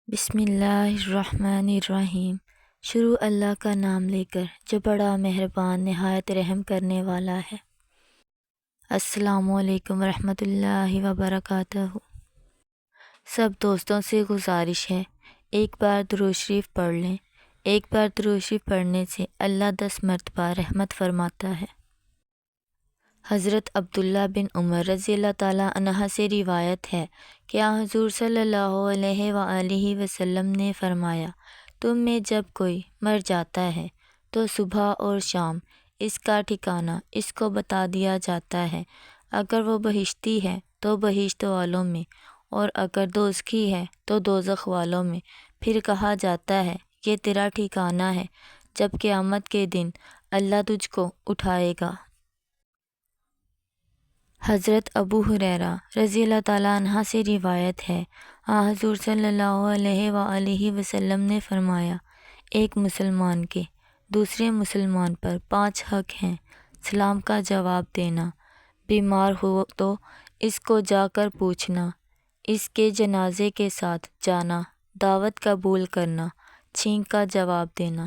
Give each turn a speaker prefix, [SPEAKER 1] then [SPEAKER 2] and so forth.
[SPEAKER 1] بسم اللہ الرحمن الرحیم۔ شروع اللہ کا نام لے کر جو بڑا مہربان نہایت رحم کرنے والا ہے۔ السلام علیکم ورحمۃ اللہ وبرکاتہ۔ سب دوستوں سے گزارش ہے ایک بار درود شریف پڑھ لیں۔ ایک بار درود شریف پڑھنے سے اللہ 10 مرتبہ رحمت فرماتا ہے۔ حضرت عبداللہ بن عمر رضی اللہ تعالیٰ عنہ سے روایت ہے کہ حضور صلی اللہ علیہ وآلہ وسلم نے فرمایا، تم میں جب کوئی مر جاتا ہے تو صبح اور شام اس کا ٹھکانہ اس کو بتا دیا جاتا ہے۔ اگر وہ بہشتی ہے تو بہشت والوں میں، اور اگر دوزخی ہے تو دوزخ والوں میں۔ پھر کہا جاتا ہے یہ تیرا ٹھکانہ ہے جب قیامت کے دن اللہ تجھ کو اٹھائے گا۔ حضرت ابو ہریرہ رضی اللہ تعالیٰ عنہ سے روایت ہے حضور صلی اللہ علیہ وآلہ وسلم نے فرمایا، ایک مسلمان کے دوسرے مسلمان پر 5 حق ہیں۔ سلام کا جواب دینا، بیمار ہو تو اس کو جا کر پوچھنا، اس کے جنازے کے ساتھ جانا، دعوت قبول کرنا، چھینک کا جواب دینا۔